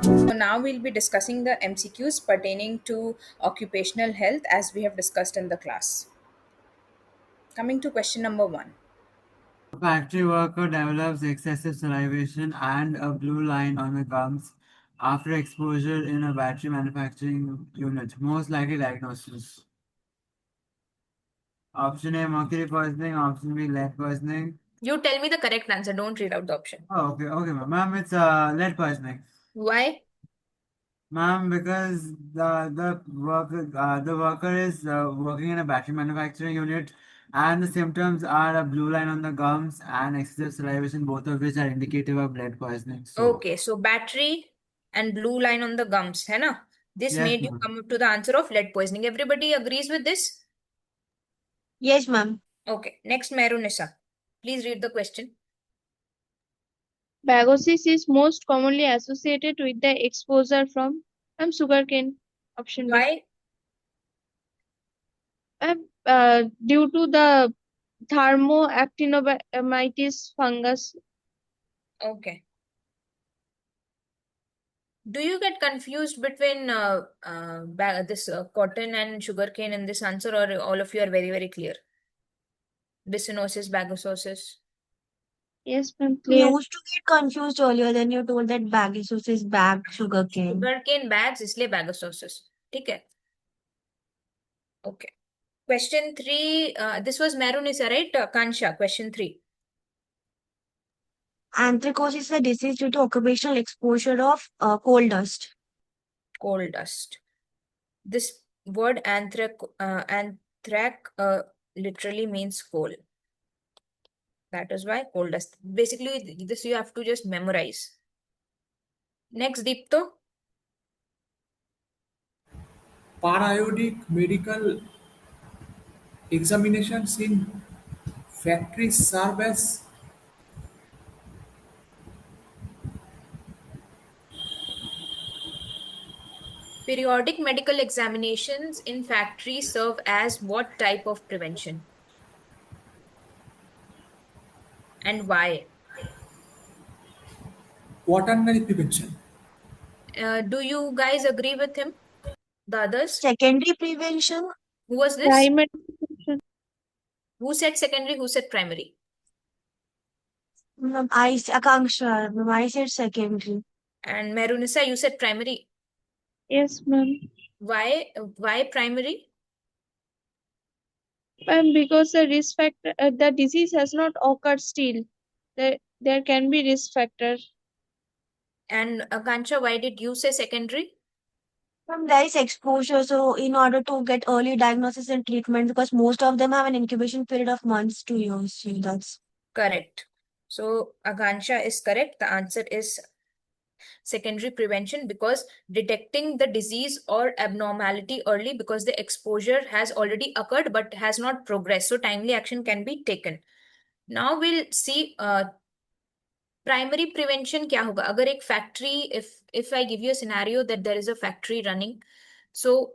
So now we'll be discussing the MCQs pertaining to occupational health as we have discussed in the class. Coming to question number 1. A factory worker develops excessive salivation and a blue line on the gums after exposure in a battery manufacturing unit. Most likely diagnosis. Option A, mercury poisoning. Option B, lead poisoning. You tell me the correct answer, don't read out the option. Oh, okay, ma'am. Ma'am, it's lead poisoning. Why? Ma'am, because the worker is working in a battery manufacturing unit, and the symptoms are a blue line on the gums and excessive salivation, both of which are indicative of lead poisoning. So, Okay, so battery and blue line on the gums, है ना? This yes, made you ma'am. come up to the answer of lead poisoning. Everybody agrees with this? Yes, ma'am. Okay, next Merunissa. Please read the question. Bagosis is most commonly associated with the exposure from sugarcane. Option B. Why? Due to the thermoactinomyces fungus. Okay. Do you get confused between this cotton and sugarcane in this answer, or all of you are very, very clear? Bisonosis, bagososis. Yes, ma'am. We Clear. used to get confused earlier. Then you told that baggy sauce is bag sugarcane. Sugarcane bags, इसलिए bagososis. ठीक है? Okay. Question 3. This was Merunisa, right? Kansha, question 3. Anthracose is a disease due to occupational exposure of coal dust. Coal dust. This word anthrac literally means coal. That is why coal dust. Basically, this you have to just memorize. Next, Deepto. Periodic medical examinations in factories serve as Periodic medical examinations in factories serve as what type of prevention? And why? quaternary prevention. Do you guys agree with him? The others? Secondary prevention. Who was this? Primary. Who said secondary? Who said primary? Akanksha. Ma'am, I said secondary. And Merunisa, you said primary. Yes, ma'am. Why? Why primary? Because the risk factor, the disease has not occurred still. There can be risk factor. And Akansha, why did you say secondary? There is exposure, so in order to get early diagnosis and treatment, because most of them have an incubation period of months to years. So that's Correct. So Akansha is correct. The answer is secondary prevention, because detecting the disease or abnormality early, because the exposure has already occurred but has not progressed. So timely action can be taken. Now we'll see primary prevention क्या होगा अगर एक factory if I give you a scenario that there is a factory running, so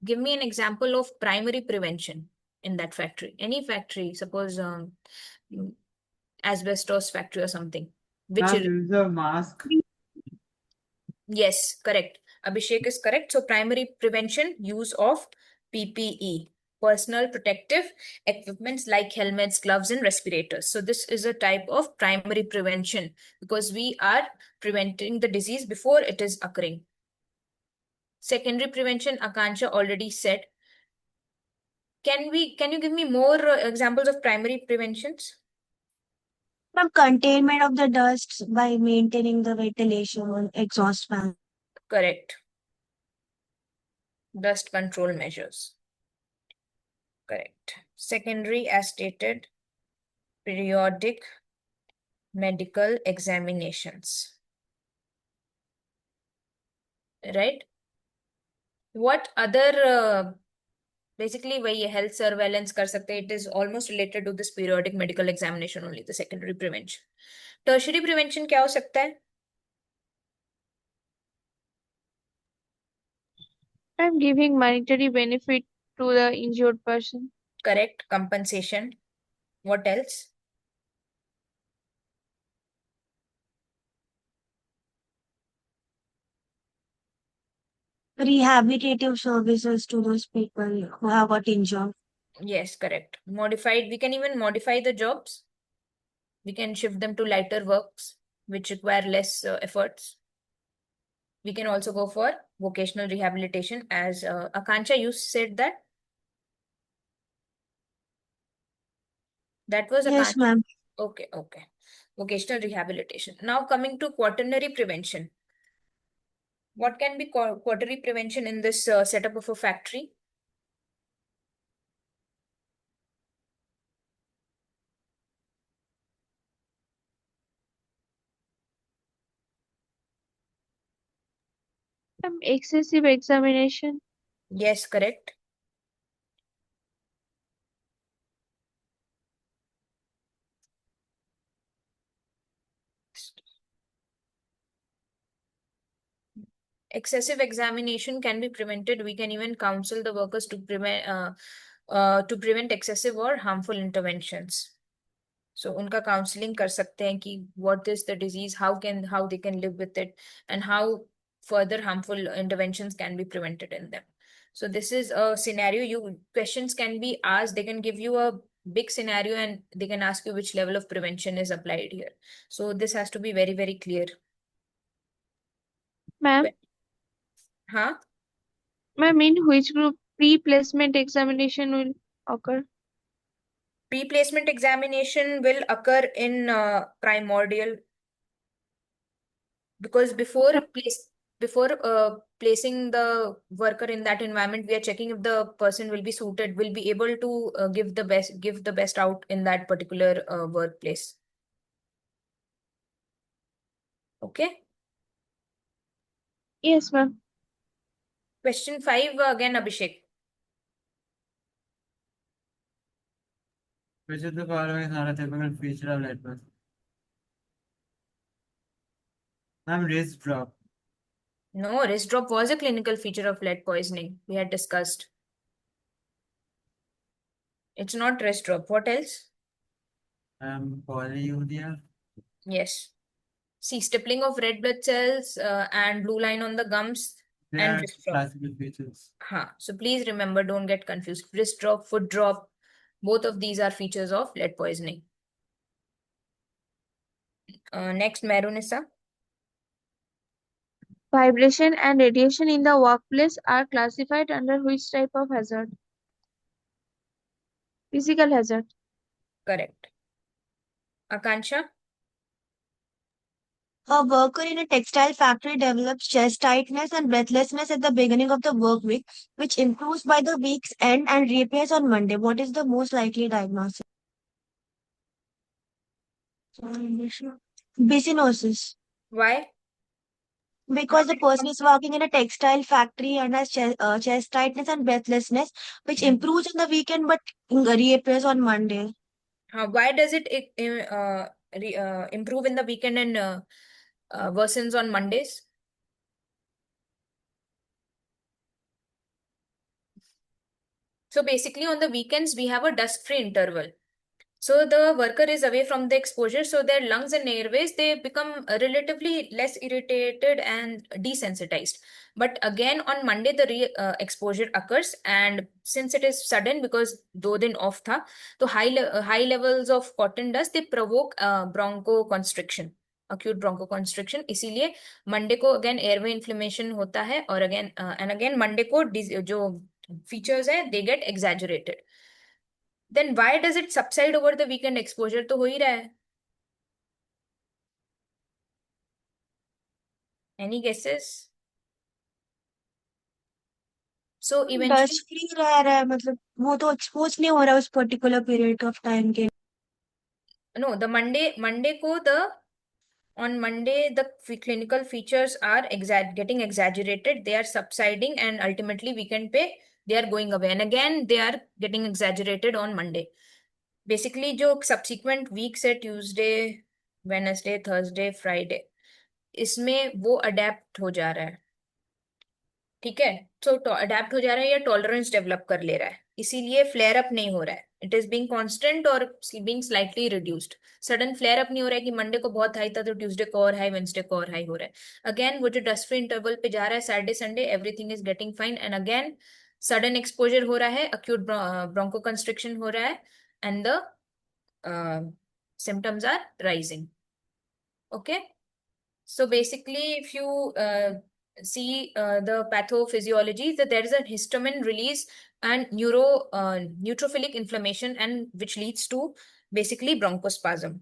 give me an example of primary prevention in that factory, any factory, suppose asbestos factory or something, which Ma'am, is, use a mask. yes, correct. Abhishek is correct. So primary prevention, use of PPE, personal protective equipments like helmets, gloves, and respirators. So this is a type of primary prevention because we are preventing the disease before it is occurring. Secondary prevention, Akansha already said. Can you give me more examples of primary preventions? from containment of the dust by maintaining the ventilation and exhaust fan. Correct. Dust control measures. Correct. Secondary, as stated, periodic medical examinations. Right? What other basically वही health surveillance कर सकते हैं. It is almost related to this periodic medical examination only, the secondary prevention. Tertiary prevention क्या हो सकता है? I'm giving monetary benefit to the injured person. Correct. Compensation. What else? rehabilitative services to those people who have got injured. Yes, correct. Modified, we can even modify the jobs. We can shift them to lighter works, which require less efforts. We can also go for vocational rehabilitation, as Akanksha, you said that. That was Yes, Akanksha. ma'am. Okay, okay. Vocational rehabilitation. Now coming to quaternary prevention. What can be quaternary prevention in this setup of a factory? Excessive examination. Yes, correct. Excessive examination can be prevented. We can even counsel the workers to prevent excessive or harmful interventions. So उनका counseling कर सकते हैं कि what is the disease, how they can live with it, and how further harmful interventions can be prevented in them. So this is a scenario. Questions can be asked. They can give you a big scenario and they can ask you which level of prevention is applied here. So this has to be very, very clear. Ma'am, Huh? ma'am, in which group pre-placement examination will occur? Pre-placement examination will occur in primordial, because before placing the worker in that environment, we are checking if the person will be suited, will be able to give the best out in that particular workplace. Okay. Yes, ma'am. Question 5 again, Abhishek. Which of the following is not a typical feature of lead poisoning? Ma'am, wrist drop. No, wrist drop was a clinical feature of lead poisoning. We had discussed. It's not wrist drop. What else? Polyuria. Yes. See, stippling of red blood cells and blue line on the gums They and are wrist drop. classical features. So please remember, don't get confused. Wrist drop, foot drop, both of these are features of lead poisoning. Next, Merunissa. Vibration and radiation in the workplace are classified under which type of hazard? Physical hazard. Correct. Akanksha. A worker in a textile factory develops chest tightness and breathlessness at the beginning of the work week, which improves by the week's end and reappears on Monday. What is the most likely diagnosis? Bicynosis. Why? Because the person is working in a textile factory and has chest tightness and breathlessness, which improves on the weekend but reappears on Monday. Why does it improve in the weekend and worsens on Mondays? So basically on the weekends, we have a dust-free interval. So the worker is away from the exposure, so their lungs and airways, they become relatively less irritated and desensitized. But again, on Monday, the exposure occurs, and since it is sudden, because दो दिन off था, तो high levels of cotton dust, they provoke bronchoconstriction, acute bronchoconstriction. इसीलिए Monday को again airway inflammation होता है, और again Monday को जो features है, they get exaggerated. Then why does it subside over the weekend? Exposure तो हो ही रहा है. Any guesses? So eventually, dust free रह रहा है मतलब वो तो एक्सपोज नहीं हो रहा उस पर्टिकुलर पीरियड ऑफ टाइम के no, the Monday को on Monday the clinical features are getting exaggerated. They are subsiding, and ultimately weekend पे they are going away, and again they are getting exaggerated on Monday. Basically जो subsequent weeks है Tuesday, Wednesday, Thursday, Friday, इसमें वो adapt हो जा रहा है. ठीक है, तो अडेप्ट हो जा रहा है या टॉलरेंस डेवलप कर ले रहा है, इसीलिए फ्लेयर अप नहीं हो रहा है. It is being constant or being slightly reduced. Sudden flare up नहीं हो रहा है कि मंडे को बहुत हाई था तो ट्यूसडे को और हाई, वेंसडे को और हाई हो रहा है. अगेन वो जो डस्ट फ्री इंटरवल पे जा रहा है Saturday Sunday, everything is getting fine. And again sudden exposure हो रहा है, अक्यूट ब्रोंको कंस्ट्रिक्शन हो रहा है, and the symptoms are rising. Okay, so basically if you see the pathophysiology, that there is a histamine release and neutrophilic inflammation, and which leads to basically bronchospasm.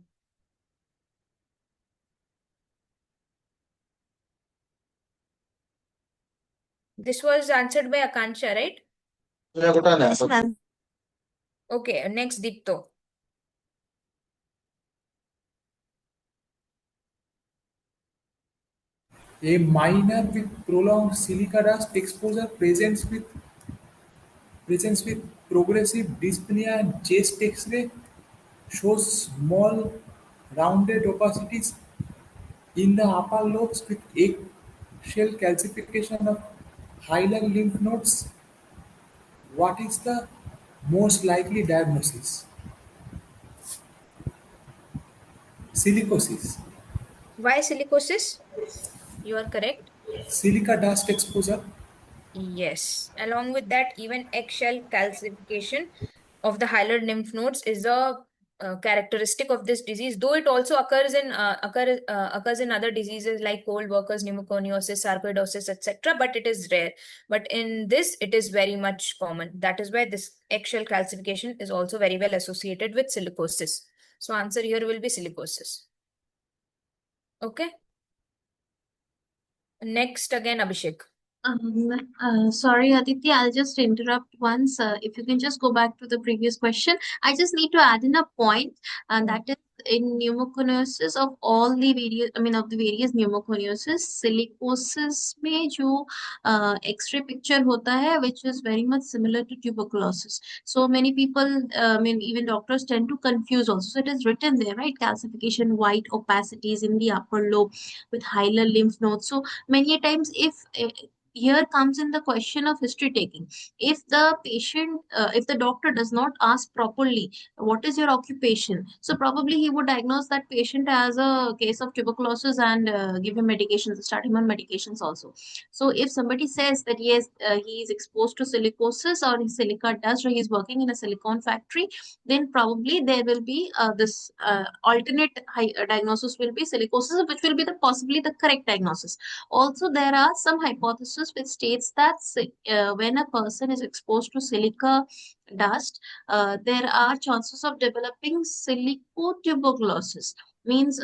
This was answered by Akansha, right? Yes, ma'am. Okay, next Dipto. A minor with prolonged silica dust exposure presents with progressive dyspnea and chest X-ray shows small rounded opacities in the upper lobes with egg-shell calcification of hilar lymph nodes. What is the most likely diagnosis? Silicosis. Why silicosis? You are correct. Silica dust exposure. Yes. Along with that, even eggshell calcification of the hilar lymph nodes is a characteristic of this disease, though it also occurs in other diseases like cold workers, pneumoconiosis, sarcoidosis, etc. But it is rare. But in this, it is very much common. That is why this eggshell calcification is also very well associated with silicosis. So answer here will be silicosis. Okay. Next again, Abhishek. Sorry, Aditya, I'll just interrupt once. If you can just go back to the previous question, I just need to add in a point, and that is in pneumoconiosis of all the various, of the various pneumoconiosis, silicosis में जो X-ray picture होता है, which is very much similar to tuberculosis. So many people, even doctors tend to confuse also. So it is written there, right? Calcification, white opacities in the upper lobe with hilar lymph nodes. So many times, if here comes in the question of history taking. If the patient, if the doctor does not ask properly, what is your occupation? So probably he would diagnose that patient as a case of tuberculosis and give him medications, start him on medications also. So if somebody says that yes, he is exposed to silicosis or his silica dust or he is working in a silicone factory, then probably there will be this alternate diagnosis will be silicosis, which will be the possibly the correct diagnosis. Also, there are some hypotheses which states that when a person is exposed to silica dust, there are chances of developing silicotuberculosis. Means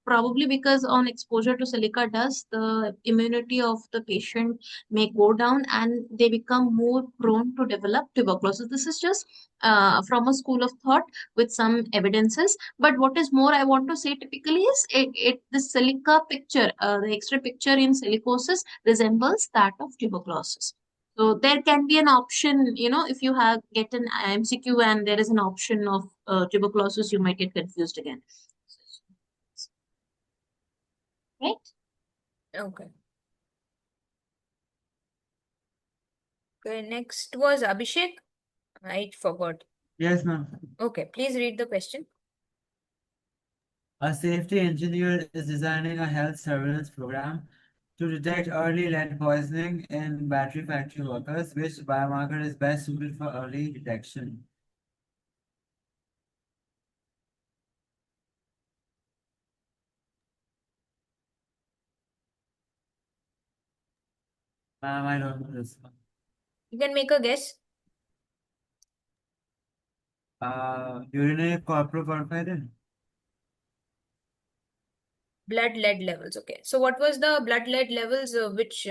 probably because on exposure to silica dust, the immunity of the patient may go down and they become more prone to develop tuberculosis. This is just from a school of thought with some evidences. But what is more, I want to say typically is the silica picture, the X-ray picture in silicosis resembles that of tuberculosis. So there can be an option, if you get an MCQ and there is an option of tuberculosis, you might get confused again. Right? Okay. Okay, next was Abhishek. I forgot. Yes, ma'am. Okay, please read the question. A safety engineer is designing a health surveillance program to detect early lead poisoning in battery factory workers. Which biomarker is best suited for early detection? Ma'am, I don't know this one. You can make a guess. Urinary corporoporphyrin. Blood lead levels. Okay. So what was the blood lead levels which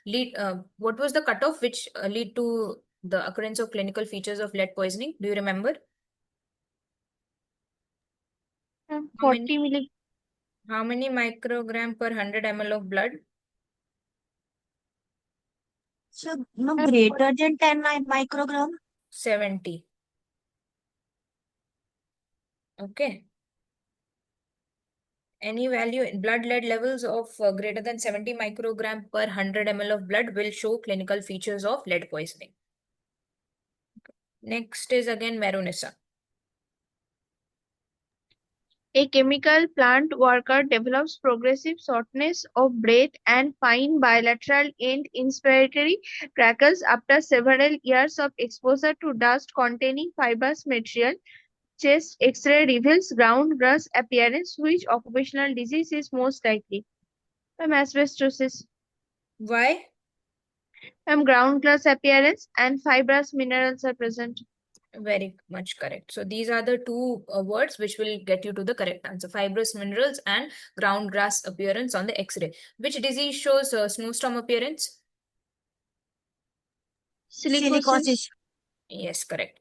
lead, what was the cutoff which lead to the occurrence of clinical features of lead poisoning? Do you remember? 40 milli. How many microgram per 100 ml of blood? So, no, greater than 10 microgram. 70. Okay. Any value in blood lead levels of greater than 70 microgram per 100 ml of blood will show clinical features of lead poisoning. Next is again Meronissa. A chemical plant worker develops progressive shortness of breath and fine bilateral end inspiratory crackles after several years of exposure to dust containing fibrous material. Chest X-ray reveals ground glass appearance. Which occupational disease is most likely? Asbestosis. Why? Ground glass appearance and fibrous minerals are present. Very much correct. So these are the two words which will get you to the correct answer. Fibrous minerals and ground glass appearance on the X-ray. Which disease shows snowstorm appearance? Silicosis. Silicosis. Yes, correct.